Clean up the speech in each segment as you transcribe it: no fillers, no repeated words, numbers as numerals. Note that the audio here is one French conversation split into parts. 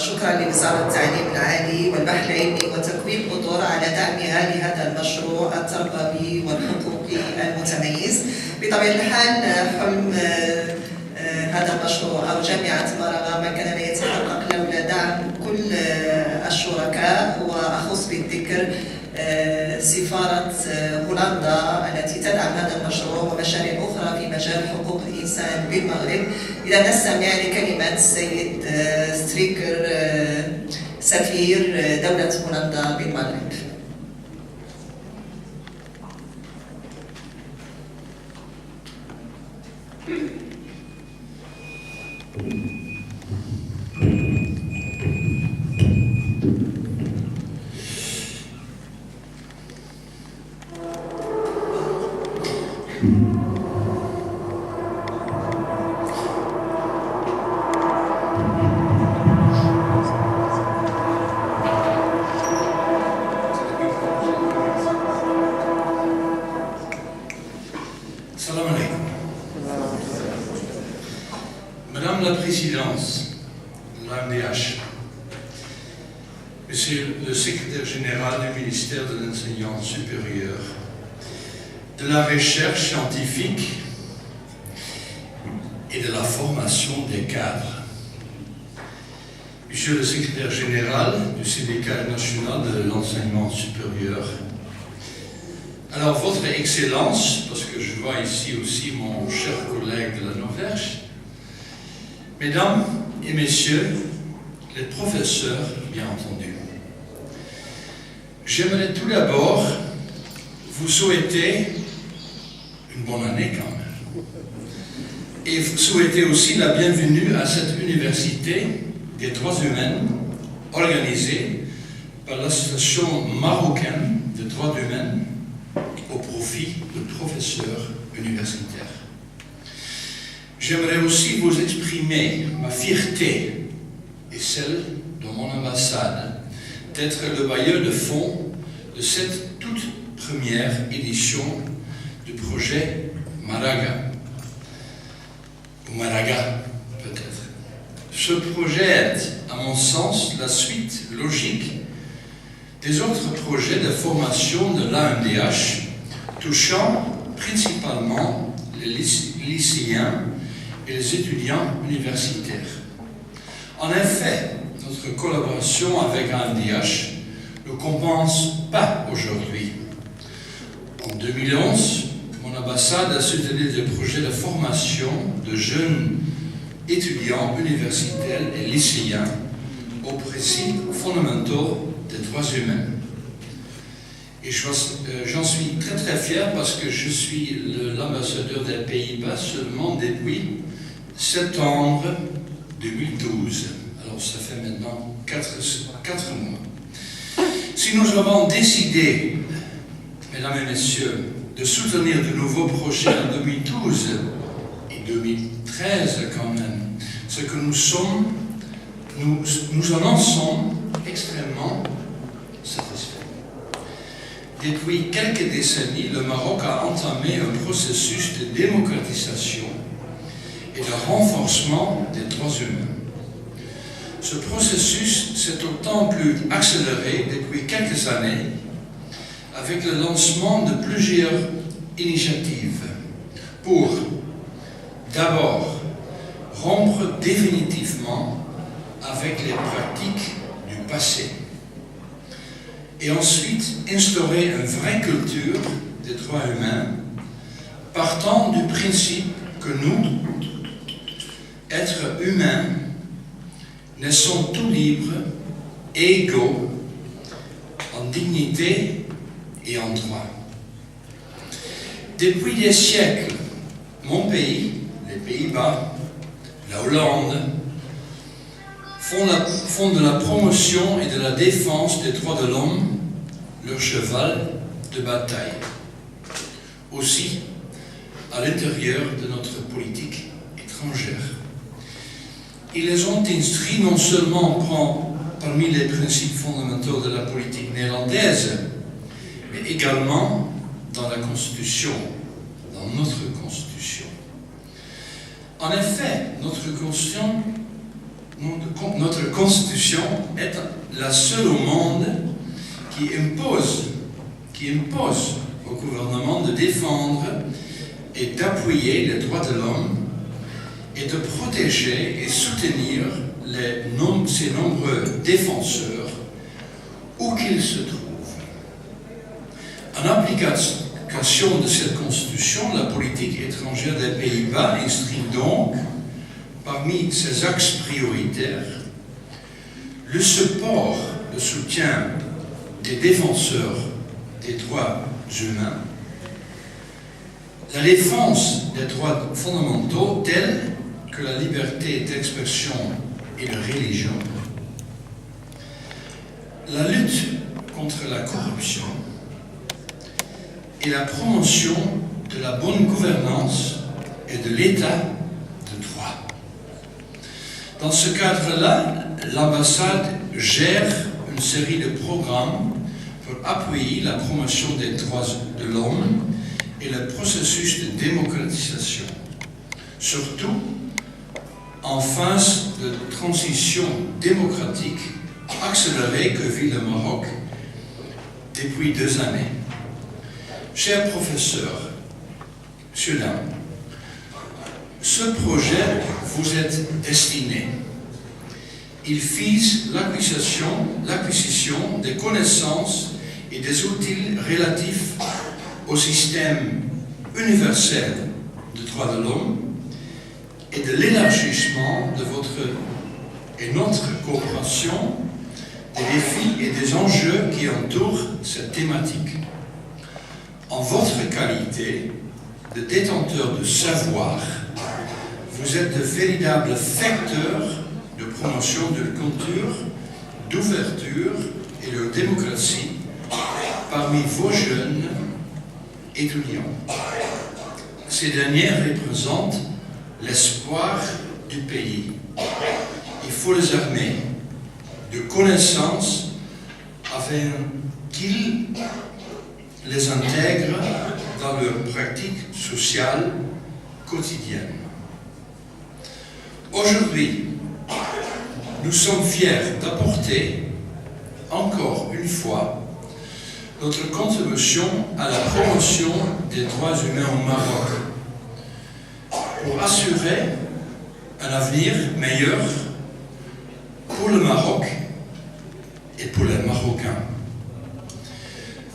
وشكرا لوزارة التعليم العالي والبحث العلمي وتكوين أطر على دعمها لهذا المشروع التربوي والحقوقي المتميز. بطبيعة الحال حلم هذا المشروع أو جامعة مراغا ما كان لا يتحقق لولا دعم كل الشركاء، وأخص بالذكر سفارة هولندا التي تدعم هذا المشروع ومشاريع أخرى في مجال حقوق الإنسان بالمغرب. إذا نستمع لكلمات السيد ستريكر سفير دولة هولندا بالمغرب. Madame la Présidente de l'AMDH, Monsieur le Secrétaire Général du ministère de l'Enseignement supérieur, de la recherche scientifique et de la formation des cadres, Monsieur le Secrétaire Général du Syndicat national de l'Enseignement supérieur, alors Votre Excellence, parce que je vois ici aussi mon cher collègue de la Norvège, Mesdames et Messieurs, les professeurs, bien entendu, j'aimerais tout d'abord vous souhaiter une bonne année quand même, et souhaiter aussi la bienvenue à cette université des droits humains organisée par l'Association marocaine des droits humains au profit de professeurs universitaires. J'aimerais aussi vous exprimer ma fierté et celle de mon ambassade d'être le bailleur de fonds de cette toute première édition du projet Maraga, ou Maraga peut-être. Ce projet est, à mon sens, la suite logique des autres projets de formation de l'AMDH touchant principalement les lycéens et les étudiants universitaires. En effet, notre collaboration avec AMDH ne compense pas aujourd'hui. En 2011, mon ambassade a soutenu des projets de formation de jeunes étudiants universitaires et lycéens aux principes fondamentaux des droits humains. Et j'en suis très très fier parce que je suis l'ambassadeur des Pays-Bas seulement depuis septembre 2012. Alors ça fait maintenant 4 mois. Si nous avons décidé, mesdames et messieurs, de soutenir de nouveaux projets en 2012 et 2013 quand même, ce que nous sommes, nous en sommes extrêmement satisfaits. Depuis quelques décennies, le Maroc a entamé un processus de démocratisation et de renforcement des droits humains. Ce processus s'est d'autant plus accéléré depuis quelques années avec le lancement de plusieurs initiatives pour, d'abord, rompre définitivement avec les pratiques du passé et ensuite instaurer une vraie culture des droits humains partant du principe que nous, êtres humains, naissons tous libres et égaux en dignité et en droit. Depuis des siècles, mon pays, les Pays-Bas, la Hollande, font de la promotion et de la défense des droits de l'homme leur cheval de bataille. Aussi, à l'intérieur de notre politique étrangère. Ils les ont inscrits non seulement parmi les principes fondamentaux de la politique néerlandaise, mais également dans la Constitution, dans notre Constitution. En effet, notre Constitution notre Constitution est la seule au monde qui impose au gouvernement de défendre et d'appuyer les droits de l'homme et de protéger et soutenir ses nombreux défenseurs où qu'ils se trouvent. En application de cette Constitution, la politique étrangère des Pays-Bas inscrit donc parmi ses axes prioritaires le support, le soutien des défenseurs des droits humains, la défense des droits fondamentaux tels que la liberté d'expression et de religion, la lutte contre la corruption et la promotion de la bonne gouvernance et de l'état de droit. Dans ce cadre-là, l'ambassade gère une série de programmes pour appuyer la promotion des droits de l'homme et le processus de démocratisation, surtout en phase de transition démocratique accélérée que vit le Maroc depuis 2 années. Cher professeur, messieurs, dames, ce projet vous est destiné. Il vise l'acquisition des connaissances et des outils relatifs au système universel de droits de l'homme et de l'élargissement de notre coopération, des défis et des enjeux qui entourent cette thématique. En votre qualité de détenteur de savoir, vous êtes de véritables facteurs de promotion de culture, d'ouverture et de démocratie parmi vos jeunes étudiants. Ces derniers représentent l'espoir du pays. Il faut les armer de connaissances afin qu'ils les intègrent dans leur pratique sociale quotidienne. Aujourd'hui, nous sommes fiers d'apporter encore une fois notre contribution à la promotion des droits humains au Maroc pour assurer un avenir meilleur pour le Maroc et pour les Marocains.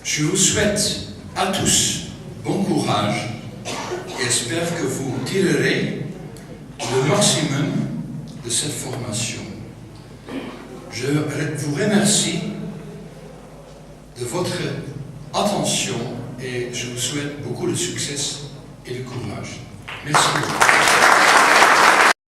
Je vous souhaite à tous bon courage et espère que vous tirerez le maximum de cette formation. Je vous remercie de votre attention et je vous souhaite beaucoup de succès et de courage. Merci beaucoup.